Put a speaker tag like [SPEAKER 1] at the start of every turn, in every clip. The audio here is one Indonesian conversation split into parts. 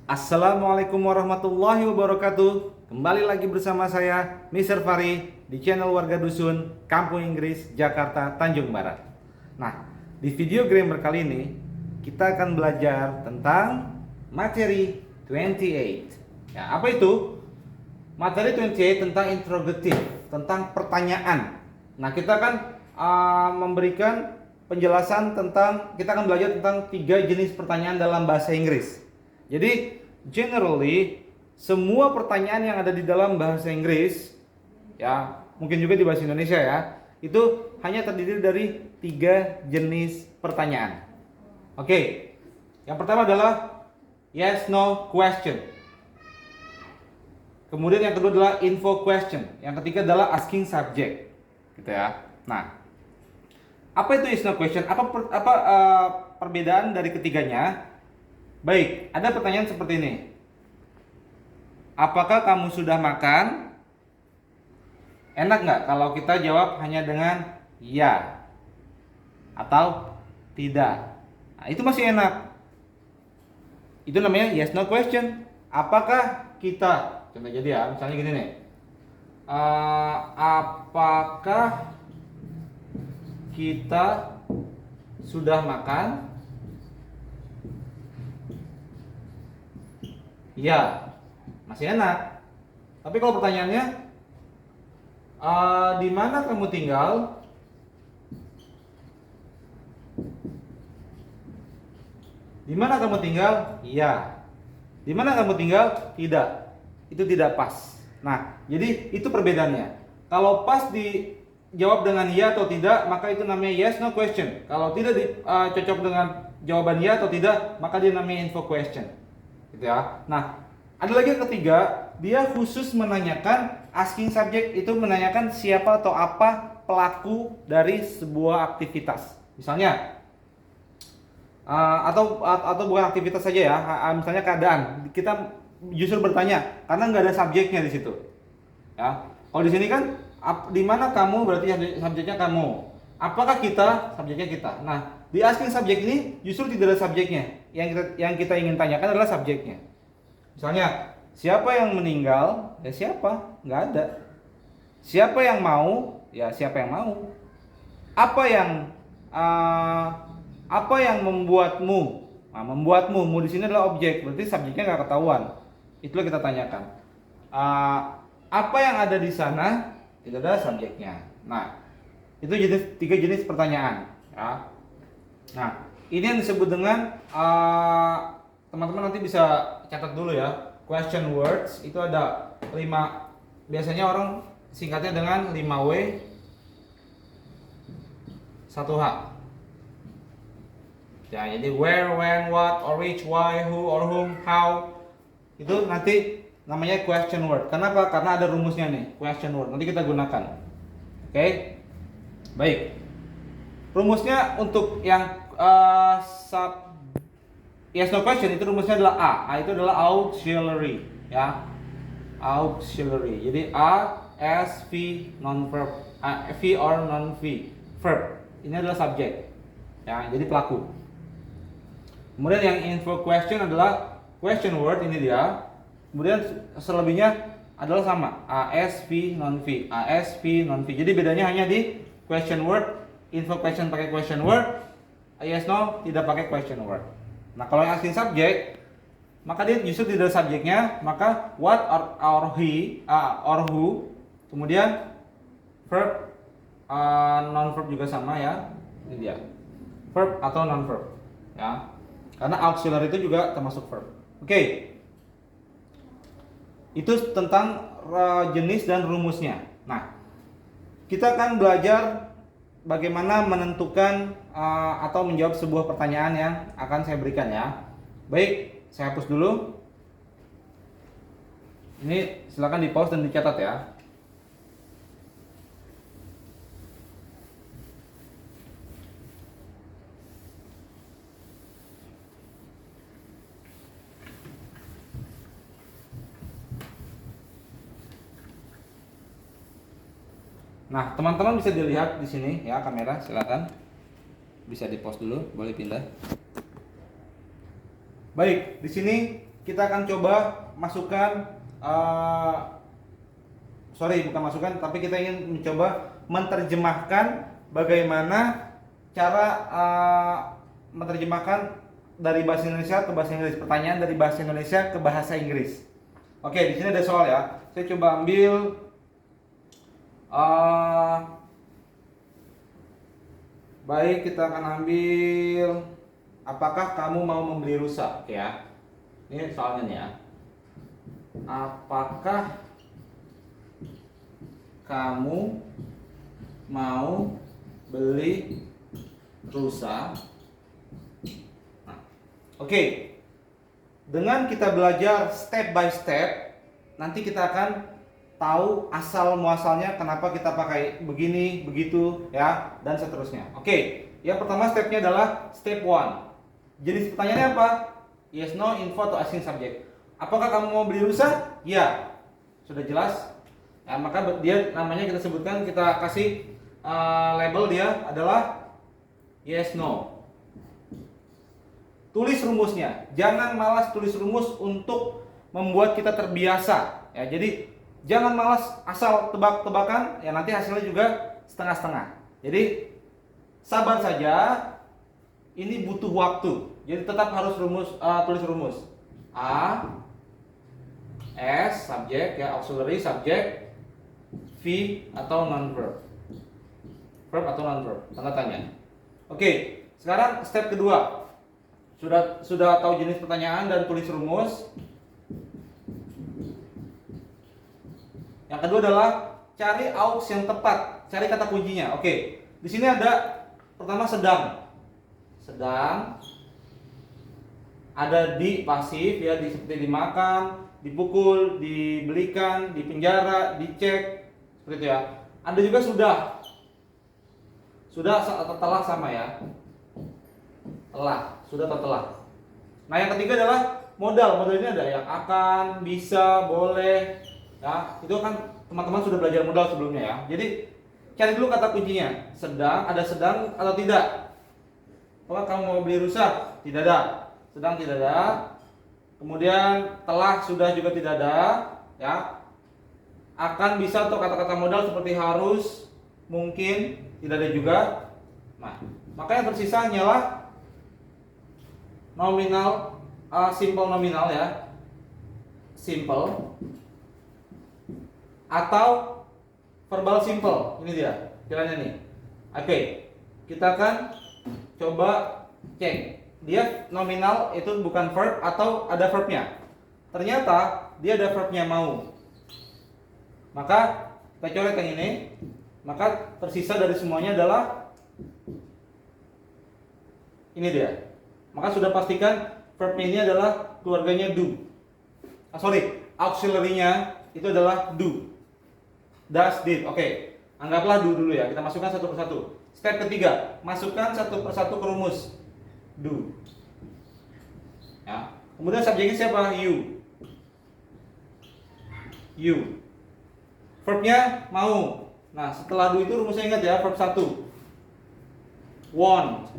[SPEAKER 1] Assalamualaikum warahmatullahi wabarakatuh. Kembali lagi bersama saya Mr. Fari di channel Warga Dusun Kampung Inggris, Jakarta, Tanjung Barat. Nah, di video grammar kali ini kita akan belajar tentang materi 28. Ya, apa itu? Materi 28 tentang interrogative, tentang pertanyaan. Nah, kita akan memberikan penjelasan tentang, kita akan belajar tentang 3 jenis pertanyaan dalam bahasa Inggris. Jadi, generally semua pertanyaan yang ada di dalam bahasa Inggris, ya mungkin juga di bahasa Indonesia ya, itu hanya terdiri dari 3 jenis pertanyaan. Oke, yang pertama adalah yes no question. Kemudian yang kedua adalah info question. Yang ketiga adalah asking subject, gitu ya. Nah, apa itu yes no question? Apa perbedaan dari ketiganya? Baik, ada pertanyaan seperti ini. Apakah kamu sudah makan? Enak nggak kalau kita jawab hanya dengan ya atau tidak? Nah, itu masih enak. Itu namanya yes no question. Apakah kita, contoh jadi ya, misalnya gini nih. Apakah kita sudah makan? Ya, masih enak. Tapi kalau pertanyaannya, di mana kamu tinggal? Di mana kamu tinggal? Iya. Di mana kamu tinggal? Tidak. Itu tidak pas. Nah, jadi itu perbedaannya. Kalau pas dijawab dengan ya atau tidak, maka itu namanya yes no question. Kalau tidak cocok dengan jawaban ya atau tidak, maka dia namanya info question. Gitu ya. Nah, ada lagi yang ketiga, dia khusus menanyakan asking subject, itu menanyakan siapa atau apa pelaku dari sebuah aktivitas. Misalnya atau bukan aktivitas saja ya, misalnya keadaan. Kita justru bertanya karena nggak ada subjeknya di situ. Ya. Kalau di sini kan di mana kamu berarti subjeknya kamu. Apakah kita? Subjeknya kita. Nah, di asking subject ini justru tidak ada subjeknya. Yang kita ingin tanyakan adalah subjeknya. Misalnya, siapa yang meninggal? Ya siapa? Nggak ada. Siapa yang mau? Ya siapa yang mau. Apa yang membuatmu? Nah, membuatmu. Mu di sini adalah objek. Berarti subjeknya nggak ketahuan. Itulah kita tanyakan. Apa yang ada di sana? Tidak ada subjeknya. Nah, itu 3 jenis pertanyaan. Ya. Nah, ini yang disebut dengan teman-teman nanti bisa catat dulu ya. Question words itu ada 5. Biasanya orang singkatnya dengan 5W 1H. Ya, jadi where, when, what, or which, why, who, or whom, how. Itu nanti namanya question word. Kenapa? Karena ada rumusnya nih, question word. Nanti kita gunakan. Oke. Baik. Rumusnya untuk yang yes no question itu rumusnya adalah A. A itu adalah auxiliary, ya. Auxiliary. Jadi A, S, V, non verb. V or non V, verb. Ini adalah subjek. Ya, jadi pelaku. Kemudian yang info question adalah question word, ini dia. Kemudian selebihnya adalah sama. A, S, V, non V. A, S, V, non V. Jadi bedanya hanya di question word. Info question pakai question word. Yes no tidak pakai question word. Nah, kalau yang asking subject, maka dia justru tidak ada subjeknya, maka what or he or who, kemudian verb, non verb juga sama ya, ini dia, verb atau non verb, ya, karena auxiliary itu juga termasuk verb. Oke. Itu tentang jenis dan rumusnya. Nah, kita akan belajar bagaimana menentukan atau menjawab sebuah pertanyaan yang akan saya berikan ya. Baik, saya hapus dulu. Ini silakan di pause dan dicatat ya. Nah, teman-teman bisa dilihat di sini ya kamera, silakan. Bisa di pause dulu, boleh pindah. Baik, di sini kita akan coba masukkan bukan masukkan, tapi kita ingin mencoba menerjemahkan bagaimana cara menerjemahkan dari bahasa Indonesia ke bahasa Inggris, pertanyaan dari bahasa Indonesia ke bahasa Inggris. Oke, di sini ada soal ya. Saya coba ambil baik, kita akan ambil apakah kamu mau membeli rusa, ya. Ini soalnya nih ya. Apakah kamu mau beli rusa? Nah, oke. Dengan kita belajar step by step, nanti kita akan tahu asal muasalnya kenapa kita pakai begini, begitu, ya, dan seterusnya. Oke. Yang pertama stepnya adalah step 1. Jenis pertanyaannya apa? Yes, no, info, atau asking subject. Apakah kamu mau beli rusa? Ya. Sudah jelas? Ya, maka dia namanya kita sebutkan, kita kasih label dia adalah yes, no. Tulis rumusnya. Jangan malas tulis rumus untuk membuat kita terbiasa. Ya, jadi jangan malas asal tebak-tebakan. Ya, nanti hasilnya juga setengah-setengah. Jadi sabar saja. Ini butuh waktu. Jadi tetap harus tulis rumus. A, S, subjek, ya, auxiliary, subjek, V atau non-verb. Verb atau non-verb, tanda tanya. Oke, sekarang step kedua. Sudah tahu jenis pertanyaan dan tulis rumus. Yang kedua adalah cari aux yang tepat, cari kata kuncinya. Oke, di sini ada pertama sedang. Sedang ada di pasif, ya, seperti dimakan, dipukul, dibelikan, dipenjara, dicek, seperti itu ya. Ada juga sudah atau telah, sama ya. Sudah atau telah. Nah, yang ketiga adalah modal. Modal ini ada yang akan, bisa, boleh, ya. Itu kan teman-teman sudah belajar modal sebelumnya ya. Jadi cari dulu kata kuncinya. Sedang, ada sedang atau tidak. Kalau kamu mau beli rusa, tidak ada. Sedang tidak ada. Kemudian telah, sudah juga tidak ada, ya. Akan, bisa, atau kata-kata modal seperti harus, mungkin, tidak ada juga. Nah, maka yang tersisa hanyalah nominal, simple nominal, ya. Simple atau verbal simple. Ini dia kiranya nih. Oke, kita akan coba cek. Dia nominal itu bukan verb atau ada verbnya. Ternyata dia ada verbnya mau. Maka kita coret yang ini. Maka tersisa dari semuanya adalah ini dia. Maka sudah pastikan verbnya ini adalah keluarganya do. Auxiliary-nya itu adalah do. Does, did. Oke. Anggaplah do dulu ya. Kita masukkan satu persatu. Step ketiga, masukkan satu persatu ke rumus. Do. Ya. Kemudian subjeknya siapa? You. You. Verbnya mau. Nah, setelah do itu rumusnya ingat ya, verb 1. Want.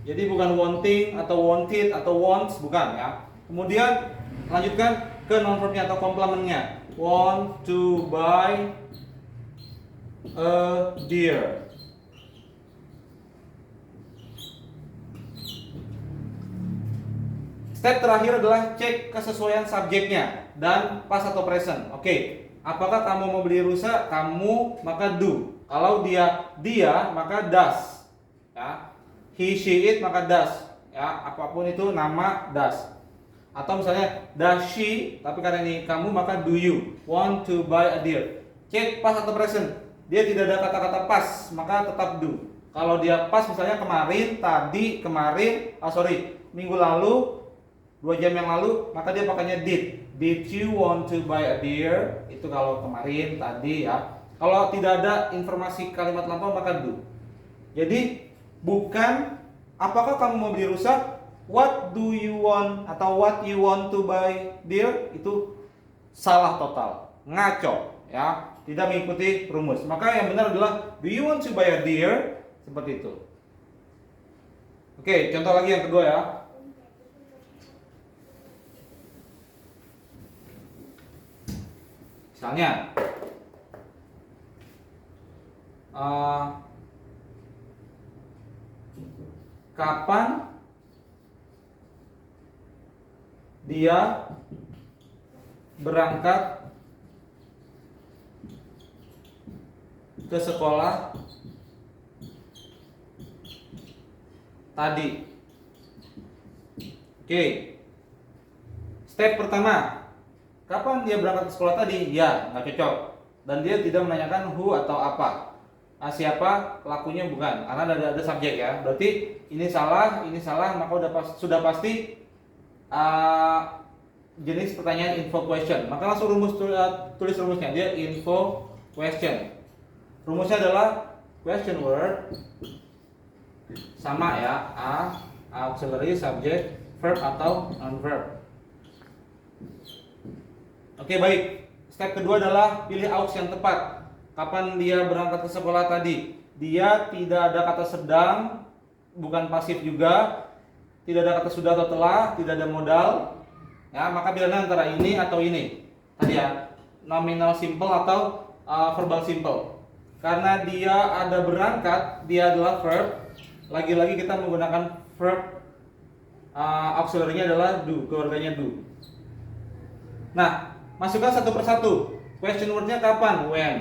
[SPEAKER 1] Jadi bukan wanting atau wanted atau wants, bukan ya. Kemudian lanjutkan ke non verbnya atau komplementnya. Want to buy a deer. Step terakhir adalah cek kesesuaian subjeknya dan past atau present. Oke, apakah kamu mau beli rusa? Kamu, maka do. Kalau dia, maka does. Ya. He, she, it, maka does. Ya, apapun itu nama does. Atau misalnya does she, tapi karena ini kamu, maka do you. Want to buy a deer. Cek past atau present. Dia tidak ada kata-kata past, maka tetap do. Kalau dia past misalnya kemarin, tadi, minggu lalu, 2 jam yang lalu, maka dia pakainya did. Did you want to buy a deer? Itu kalau kemarin, tadi ya. Kalau tidak ada informasi kalimat lampau, maka do. Jadi bukan apakah kamu mau beli rusa, what do you want atau what you want to buy deer, itu salah total, ngaco ya, tidak mengikuti rumus. Maka yang benar adalah do you want to buy a deer, seperti itu. Oke, contoh lagi yang kedua ya. Misalnya, kapan dia berangkat ke sekolah tadi? Oke. Step pertama, kapan dia berangkat ke sekolah tadi? Ya, nggak cocok. Dan dia tidak menanyakan who atau apa. Siapa pelakunya bukan, karena ada subjek ya. Berarti ini salah, maka sudah pasti jenis pertanyaan info question. Maka langsung tulis rumusnya. Dia info question. Rumusnya adalah question word sama ya, auxiliary, subject, verb atau non-verb. Oke, baik. Step kedua adalah pilih aux yang tepat. Kapan dia berangkat ke sekolah tadi? Dia tidak ada kata sedang, bukan pasif juga, tidak ada kata sudah atau telah, tidak ada modal. Ya, maka pilihannya antara ini atau ini. Tadi ya, nominal simple atau verbal simple. Karena dia ada berangkat, dia adalah verb. Lagi-lagi kita menggunakan verb, auxiliary-nya adalah do, keluarganya do. Nah, masukkan satu persatu. Question word-nya kapan? When.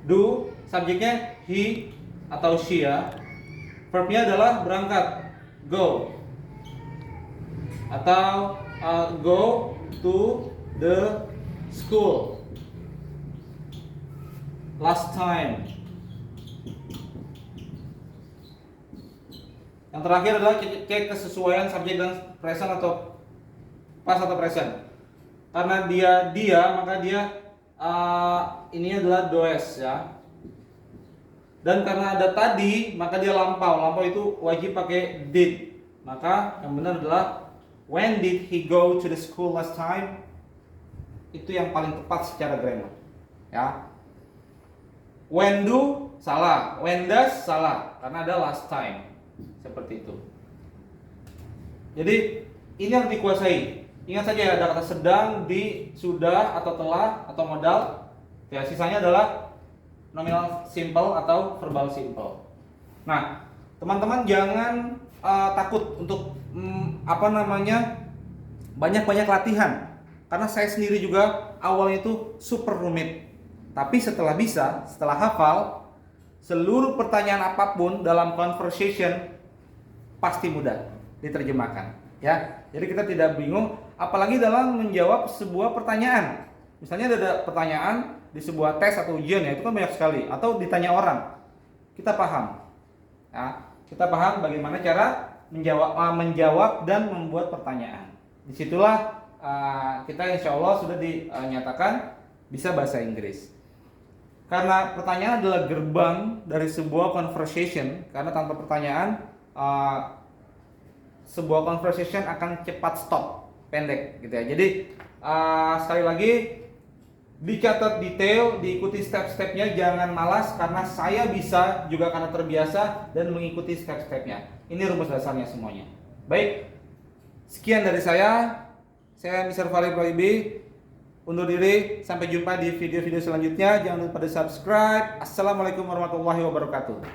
[SPEAKER 1] Do, subjeknya he atau she ya. Verb-nya adalah berangkat, go. Atau go to the school. Last time. Yang terakhir adalah cek kesesuaian subjek dan present atau past atau present. Karena dia maka dia ini adalah does ya. Dan karena ada tadi maka dia lampau. Lampau itu wajib pakai did. Maka yang benar adalah when did he go to the school last time? Itu yang paling tepat secara grammar. Ya. When do salah, when does salah karena ada last time. Seperti itu. Jadi ini harus dikuasai. Ingat saja ya, ada kata sedang, di, sudah, atau telah, atau modal. Ya, sisanya adalah nominal simple atau verbal simple. Nah, teman-teman jangan takut untuk banyak-banyak latihan. Karena saya sendiri juga awalnya itu super rumit. Tapi setelah hafal, seluruh pertanyaan apapun dalam conversation pasti mudah diterjemahkan. Ya, jadi kita tidak bingung, apalagi dalam menjawab sebuah pertanyaan. Misalnya ada pertanyaan di sebuah tes atau ujian ya, itu kan banyak sekali. Atau ditanya orang, kita paham. Ya, kita paham bagaimana cara menjawab dan membuat pertanyaan. Disitulah kita insya Allah sudah dinyatakan bisa bahasa Inggris. Karena pertanyaan adalah gerbang dari sebuah conversation. Karena tanpa pertanyaan sebuah conversation akan cepat stop, pendek gitu ya. Jadi sekali lagi dicatat detail, diikuti step-stepnya, jangan malas karena saya bisa juga karena terbiasa dan mengikuti step-stepnya. Ini rumus dasarnya semuanya. Baik, sekian dari saya Mr. Farid Proibi. Undur diri, sampai jumpa di video-video selanjutnya. Jangan lupa di subscribe. Assalamualaikum warahmatullahi wabarakatuh.